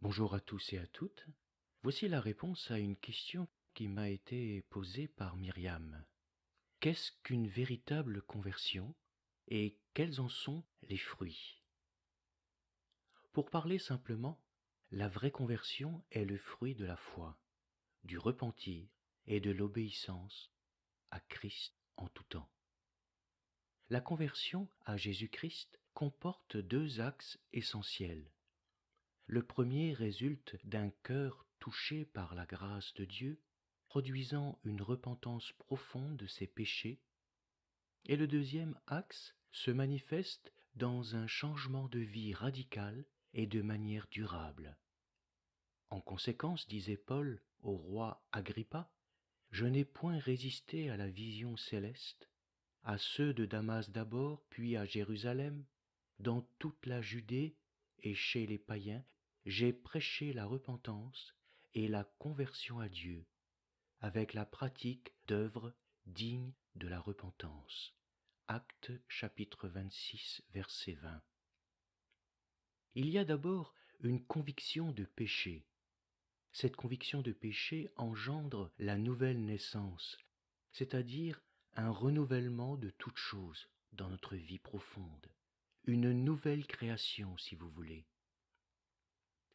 Bonjour à tous et à toutes. Voici la réponse à une question qui m'a été posée par Myriam. Qu'est-ce qu'une véritable conversion et quels en sont les fruits? Pour parler simplement, la vraie conversion est le fruit de la foi, du repentir et de l'obéissance à Christ en tout temps. La conversion à Jésus-Christ comporte deux axes essentiels. Le premier résulte d'un cœur touché par la grâce de Dieu, produisant une repentance profonde de ses péchés, et le deuxième axe se manifeste dans un changement de vie radical et de manière durable. En conséquence, disait Paul au roi Agrippa, « Je n'ai point résisté à la vision céleste, à ceux de Damas d'abord, puis à Jérusalem, dans toute la Judée et chez les païens, j'ai prêché la repentance et la conversion à Dieu, avec la pratique d'œuvres dignes de la repentance. » Actes chapitre 26, verset 20. Il y a d'abord une conviction de péché. Cette conviction de péché engendre la nouvelle naissance, c'est-à-dire un renouvellement de toutes choses dans notre vie profonde, une nouvelle création si vous voulez.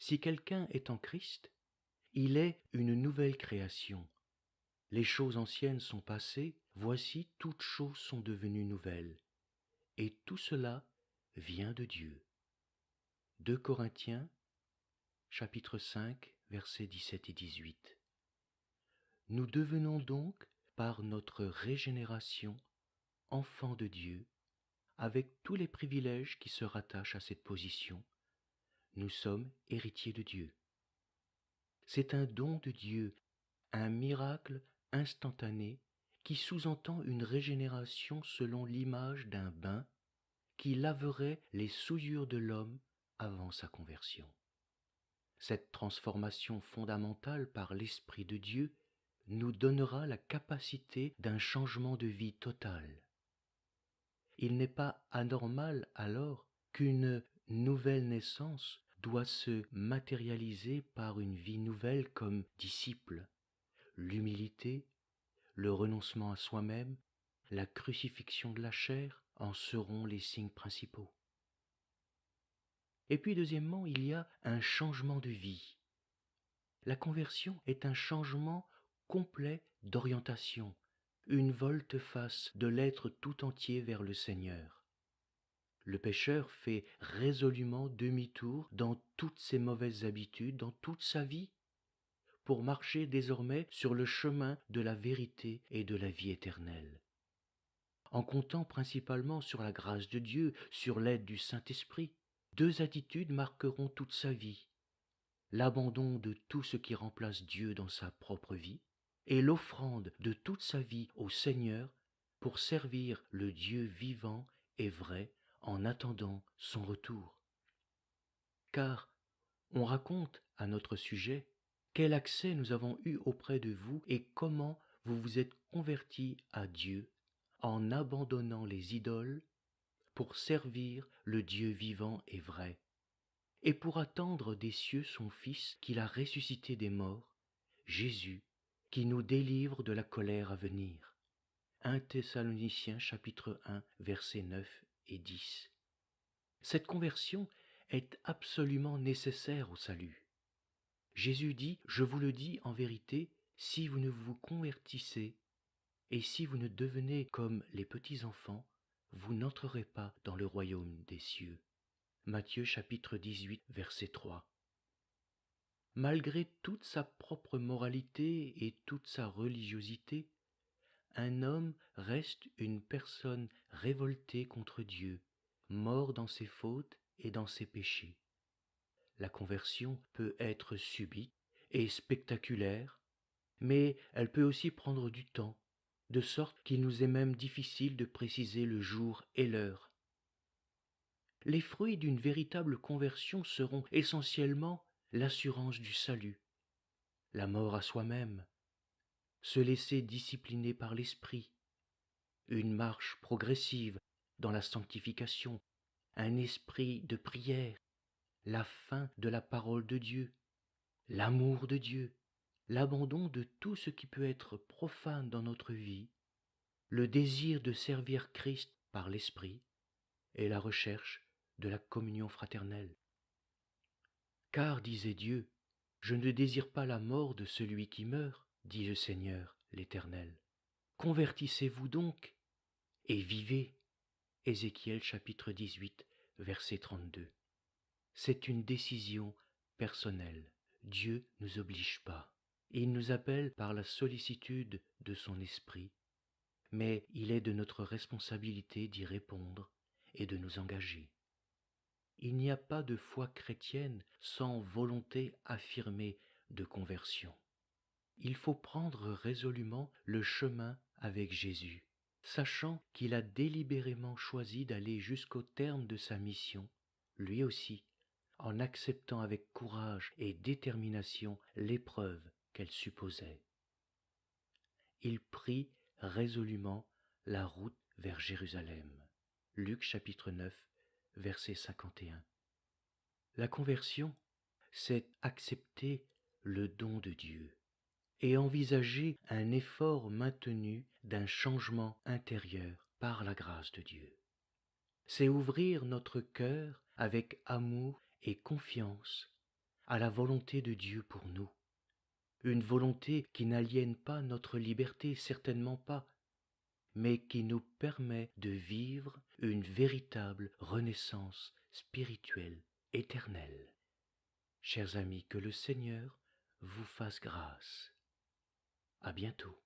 Si quelqu'un est en Christ, il est une nouvelle création. Les choses anciennes sont passées, voici toutes choses sont devenues nouvelles. Et tout cela vient de Dieu. 2 Corinthiens, chapitre 5, versets 17 et 18. Nous devenons donc, par notre régénération, enfants de Dieu, avec tous les privilèges qui se rattachent à cette position. Nous sommes héritiers de Dieu. C'est un don de Dieu, un miracle instantané qui sous-entend une régénération selon l'image d'un bain qui laverait les souillures de l'homme avant sa conversion. Cette transformation fondamentale par l'Esprit de Dieu nous donnera la capacité d'un changement de vie total. Il n'est pas anormal alors qu'une nouvelle naissance doit se matérialiser par une vie nouvelle comme disciple. L'humilité, le renoncement à soi-même, la crucifixion de la chair en seront les signes principaux. Et puis deuxièmement, il y a un changement de vie. La conversion est un changement complet d'orientation, une volte-face de l'être tout entier vers le Seigneur. Le pécheur fait résolument demi-tour dans toutes ses mauvaises habitudes, dans toute sa vie, pour marcher désormais sur le chemin de la vérité et de la vie éternelle. En comptant principalement sur la grâce de Dieu, sur l'aide du Saint-Esprit, deux attitudes marqueront toute sa vie: l'abandon de tout ce qui remplace Dieu dans sa propre vie, et l'offrande de toute sa vie au Seigneur pour servir le Dieu vivant et vrai en attendant son retour. Car on raconte à notre sujet quel accès nous avons eu auprès de vous et comment vous vous êtes convertis à Dieu en abandonnant les idoles pour servir le Dieu vivant et vrai, et pour attendre des cieux son Fils qu'il a ressuscité des morts, Jésus, qui nous délivre de la colère à venir. 1 Thessaloniciens chapitre 1 versets 9 et 10. Cette conversion est absolument nécessaire au salut. Jésus dit, je vous le dis en vérité, si vous ne vous convertissez et si vous ne devenez comme les petits-enfants, vous n'entrerez pas dans le royaume des cieux. Matthieu chapitre 18 verset 3. Malgré toute sa propre moralité et toute sa religiosité, un homme reste une personne révoltée contre Dieu, mort dans ses fautes et dans ses péchés. La conversion peut être subite et spectaculaire, mais elle peut aussi prendre du temps, de sorte qu'il nous est même difficile de préciser le jour et l'heure. Les fruits d'une véritable conversion seront essentiellement l'assurance du salut, la mort à soi-même, se laisser discipliner par l'Esprit, une marche progressive dans la sanctification, un esprit de prière, la fin de la parole de Dieu, l'amour de Dieu, l'abandon de tout ce qui peut être profane dans notre vie, le désir de servir Christ par l'Esprit et la recherche de la communion fraternelle. Car, disait Dieu, je ne désire pas la mort de celui qui meurt, dit le Seigneur l'Éternel. Convertissez-vous donc et vivez. Ézéchiel chapitre 18, verset 32. C'est une décision personnelle. Dieu ne nous oblige pas. Il nous appelle par la sollicitude de son esprit, mais il est de notre responsabilité d'y répondre et de nous engager. Il n'y a pas de foi chrétienne sans volonté affirmée de conversion. Il faut prendre résolument le chemin avec Jésus, sachant qu'il a délibérément choisi d'aller jusqu'au terme de sa mission, lui aussi, en acceptant avec courage et détermination l'épreuve qu'elle supposait. Il prit résolument la route vers Jérusalem. Luc chapitre 9, verset 51. La conversion, c'est accepter le don de Dieu et envisager un effort maintenu d'un changement intérieur par la grâce de Dieu. C'est ouvrir notre cœur avec amour et confiance à la volonté de Dieu pour nous. Une volonté qui n'aliène pas notre liberté, certainement pas, mais qui nous permet de vivre une véritable renaissance spirituelle éternelle. Chers amis, que le Seigneur vous fasse grâce. À bientôt.